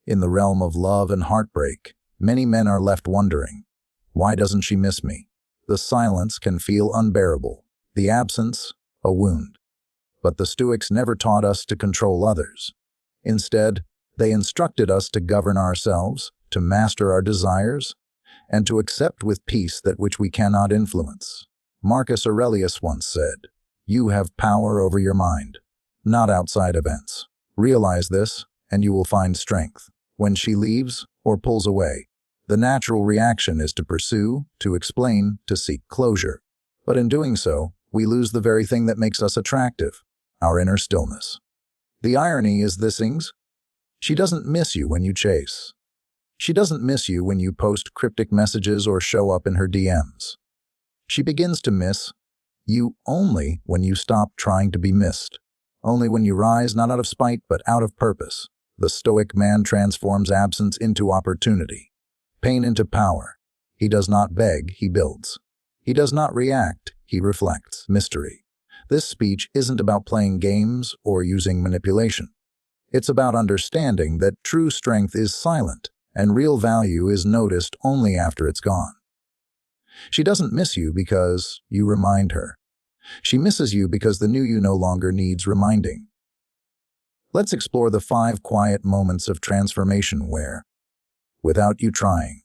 In the realm of love and heartbreak, many men are left wondering, why doesn't she miss me? The silence can feel unbearable, the absence, a wound. But the Stoics never taught us to control others. Instead, they instructed us to govern ourselves, to master our desires, and to accept with peace that which we cannot influence. Marcus Aurelius once said, "You have power over your mind, not outside events. Realize this, and you will find strength." When she leaves or pulls away, the natural reaction is to pursue, to explain, to seek closure. But in doing so, we lose the very thing that makes us attractive, our inner stillness. The irony is this: she doesn't miss you when you chase. She doesn't miss you when you post cryptic messages or show up in her DMs. She begins to miss you only when you stop trying to be missed. Only when you rise not out of spite but out of purpose. The Stoic man transforms absence into opportunity, pain into power. He does not beg, he builds. He does not react, he reflects. Mystery. This speech isn't about playing games or using manipulation. It's about understanding that true strength is silent and real value is noticed only after it's gone. She doesn't miss you because you remind her. She misses you because the new you no longer needs reminding. Let's explore the 5 quiet moments of transformation where, without you trying,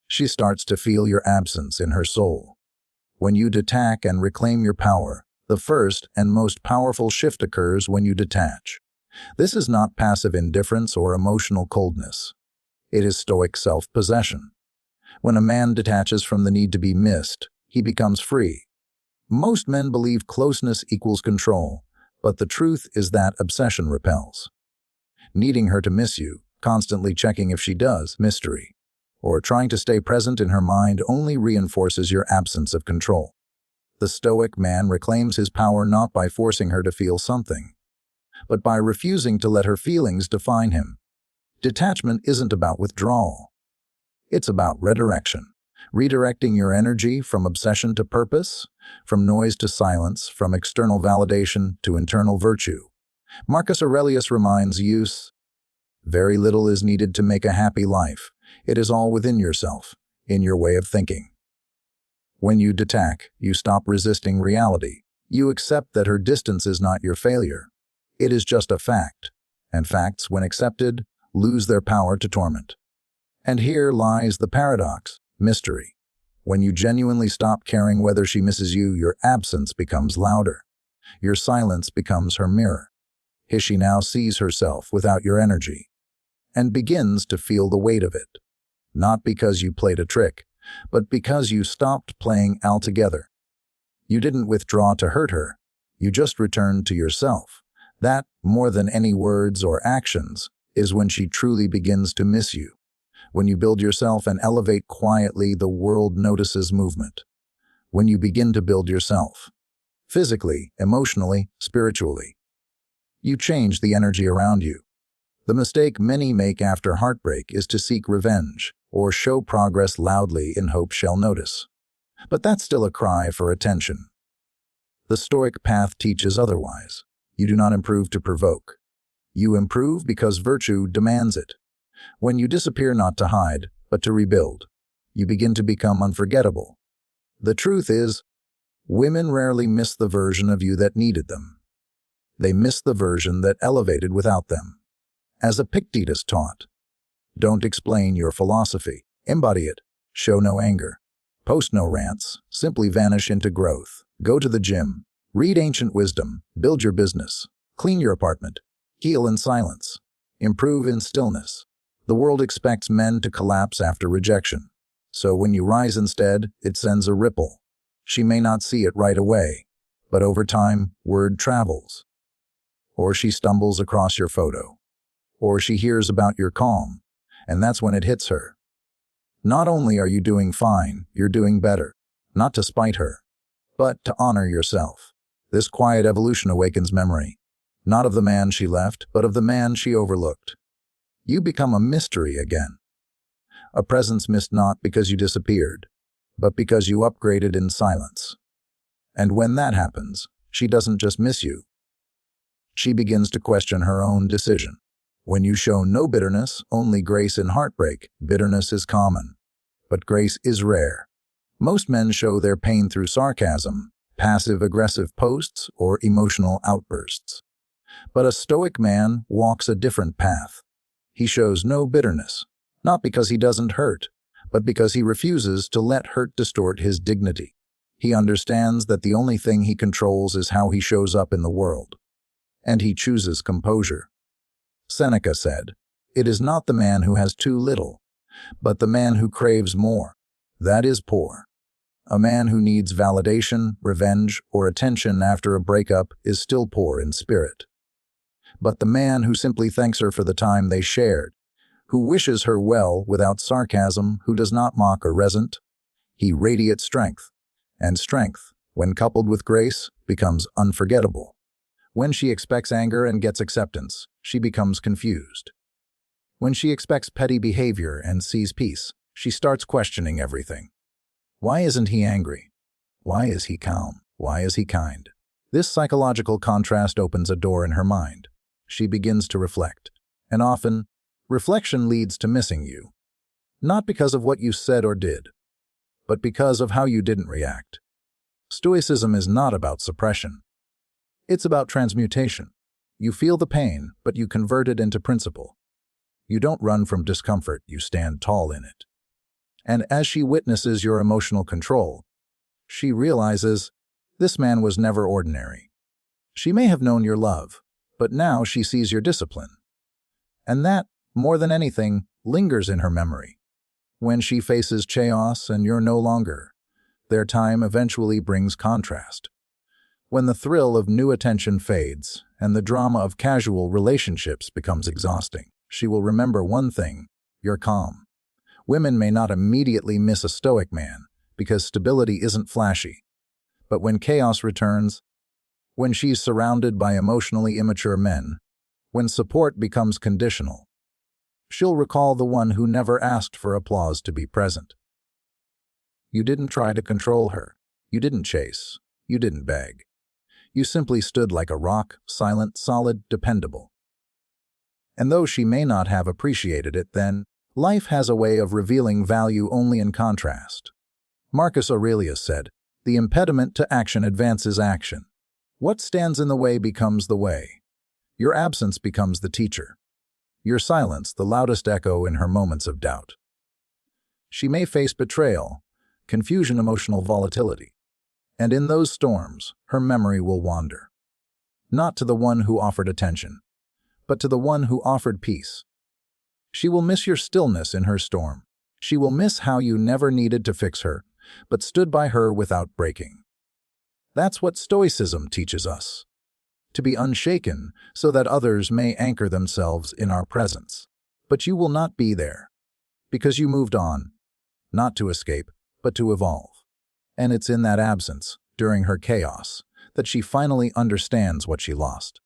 she starts to feel your absence in her soul. When you detach and reclaim your power, the first and most powerful shift occurs when you detach. This is not passive indifference or emotional coldness. It is Stoic self-possession. When a man detaches from the need to be missed, he becomes free. Most men believe closeness equals control, but the truth is that obsession repels. Needing her to miss you, constantly checking if she does, mystery, or trying to stay present in her mind only reinforces your absence of control. The Stoic man reclaims his power not by forcing her to feel something, but by refusing to let her feelings define him. Detachment isn't about withdrawal. It's about redirection. Redirecting your energy from obsession to purpose, from noise to silence, from external validation to internal virtue. Marcus Aurelius reminds us, very little is needed to make a happy life. It is all within yourself, in your way of thinking. When you detach, you stop resisting reality. You accept that her distance is not your failure. It is just a fact, and facts, when accepted, lose their power to torment. And here lies the paradox. Mystery. When you genuinely stop caring whether she misses you, your absence becomes louder. Your silence becomes her mirror. She now sees herself without your energy and begins to feel the weight of it. Not because you played a trick, but because you stopped playing altogether. You didn't withdraw to hurt her. You just returned to yourself. That, more than any words or actions, is when she truly begins to miss you. When you build yourself and elevate quietly, the world notices movement. When you begin to build yourself, physically, emotionally, spiritually, you change the energy around you. The mistake many make after heartbreak is to seek revenge or show progress loudly in hope she'll notice. But that's still a cry for attention. The Stoic path teaches otherwise. You do not improve to provoke. You improve because virtue demands it. When you disappear not to hide, but to rebuild, you begin to become unforgettable. The truth is, women rarely miss the version of you that needed them. They miss the version that elevated without them. As Epictetus taught, don't explain your philosophy, embody it, show no anger, post no rants, simply vanish into growth. Go to the gym, read ancient wisdom, build your business, clean your apartment, heal in silence, improve in stillness. The world expects men to collapse after rejection. So when you rise instead, it sends a ripple. She may not see it right away, but over time, word travels. Or she stumbles across your photo. Or she hears about your calm, and that's when it hits her. Not only are you doing fine, you're doing better. Not to spite her, but to honor yourself. This quiet evolution awakens memory, not of the man she left, but of the man she overlooked. You become a mystery again. A presence missed not because you disappeared, but because you upgraded in silence. And when that happens, she doesn't just miss you. She begins to question her own decision. When you show no bitterness, only grace in heartbreak. Bitterness is common, but grace is rare. Most men show their pain through sarcasm, passive-aggressive posts, or emotional outbursts. But a Stoic man walks a different path. He shows no bitterness, not because he doesn't hurt, but because he refuses to let hurt distort his dignity. He understands that the only thing he controls is how he shows up in the world, and he chooses composure. Seneca said, "It is not the man who has too little, but the man who craves more. That is poor." A man who needs validation, revenge, or attention after a breakup is still poor in spirit. But the man who simply thanks her for the time they shared, who wishes her well without sarcasm, who does not mock or resent, he radiates strength. And strength, when coupled with grace, becomes unforgettable. When she expects anger and gets acceptance, she becomes confused. When she expects petty behavior and sees peace, she starts questioning everything. Why isn't he angry? Why is he calm? Why is he kind? This psychological contrast opens a door in her mind. She begins to reflect. And often, reflection leads to missing you. Not because of what you said or did, but because of how you didn't react. Stoicism is not about suppression. It's about transmutation. You feel the pain, but you convert it into principle. You don't run from discomfort, you stand tall in it. And as she witnesses your emotional control, she realizes this man was never ordinary. She may have known your love, but now she sees your discipline. And that, more than anything, lingers in her memory. When she faces chaos and you're no longer, their time eventually brings contrast. When the thrill of new attention fades and the drama of casual relationships becomes exhausting, she will remember one thing: you're calm. Women may not immediately miss a Stoic man because stability isn't flashy. But when chaos returns, when she's surrounded by emotionally immature men, when support becomes conditional, she'll recall the one who never asked for applause to be present. You didn't try to control her. You didn't chase. You didn't beg. You simply stood like a rock, silent, solid, dependable. And though she may not have appreciated it then, life has a way of revealing value only in contrast. Marcus Aurelius said, "The impediment to action advances action. What stands in the way becomes the way. Your absence becomes the teacher. Your silence the loudest echo in her moments of doubt." She may face betrayal, confusion, emotional volatility. And in those storms, her memory will wander. Not to the one who offered attention, but to the one who offered peace. She will miss your stillness in her storm. She will miss how you never needed to fix her, but stood by her without breaking. That's what Stoicism teaches us. To be unshaken so that others may anchor themselves in our presence. But you will not be there, because you moved on, not to escape, but to evolve. And it's in that absence, during her chaos, that she finally understands what she lost.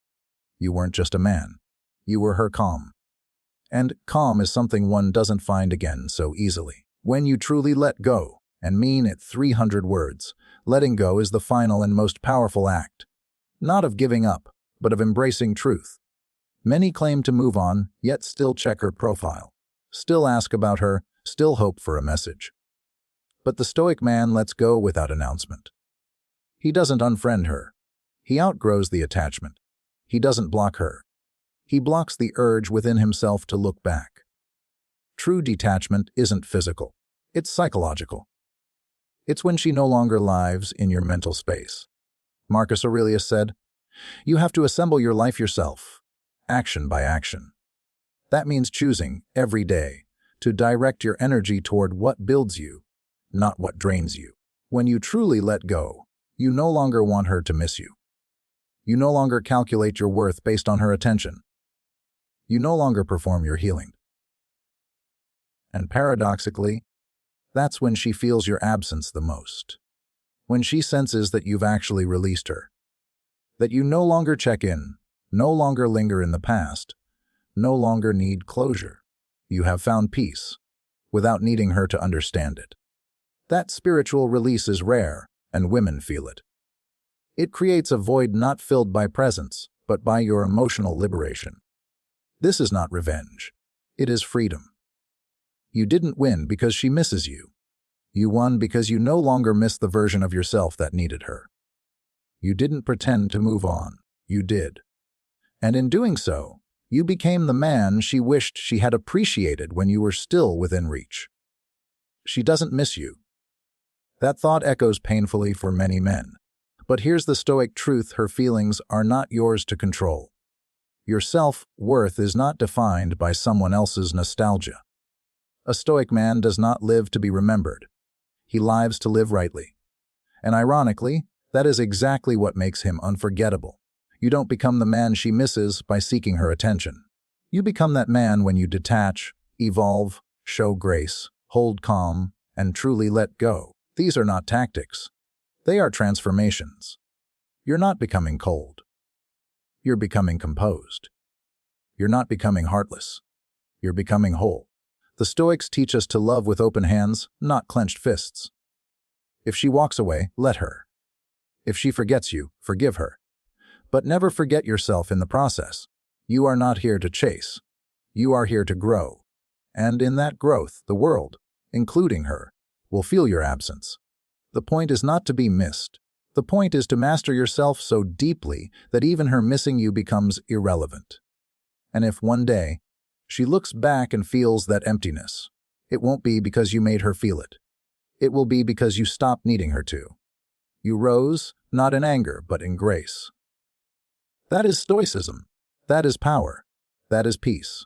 You weren't just a man. You were her calm. And calm is something one doesn't find again so easily. When you truly let go, and mean it 300 words, letting go is the final and most powerful act. Not of giving up, but of embracing truth. Many claim to move on, yet still check her profile. Still ask about her, still hope for a message. But the Stoic man lets go without announcement. He doesn't unfriend her. He outgrows the attachment. He doesn't block her. He blocks the urge within himself to look back. True detachment isn't physical. It's psychological. It's when she no longer lives in your mental space. Marcus Aurelius said, "You have to assemble your life yourself, action by action." That means choosing, every day, to direct your energy toward what builds you, not what drains you. When you truly let go, you no longer want her to miss you. You no longer calculate your worth based on her attention. You no longer perform your healing. And paradoxically, that's when she feels your absence the most. When she senses that you've actually released her. That you no longer check in, no longer linger in the past, no longer need closure. You have found peace, without needing her to understand it. That spiritual release is rare, and women feel it. It creates a void not filled by presence, but by your emotional liberation. This is not revenge. It is freedom. You didn't win because she misses you. You won because you no longer miss the version of yourself that needed her. You didn't pretend to move on. You did. And in doing so, you became the man she wished she had appreciated when you were still within reach. She doesn't miss you. That thought echoes painfully for many men. But here's the Stoic truth: her feelings are not yours to control. Your self-worth is not defined by someone else's nostalgia. A Stoic man does not live to be remembered. He lives to live rightly. And ironically, that is exactly what makes him unforgettable. You don't become the man she misses by seeking her attention. You become that man when you detach, evolve, show grace, hold calm, and truly let go. These are not tactics. They are transformations. You're not becoming cold. You're becoming composed. You're not becoming heartless. You're becoming whole. The Stoics teach us to love with open hands, not clenched fists. If she walks away, let her. If she forgets you, forgive her. But never forget yourself in the process. You are not here to chase. You are here to grow. And in that growth, the world, including her, will feel your absence. The point is not to be missed. The point is to master yourself so deeply that even her missing you becomes irrelevant. And if one day she looks back and feels that emptiness, it won't be because you made her feel it. It will be because you stopped needing her to. You rose, not in anger, but in grace. That is Stoicism. That is power. That is peace.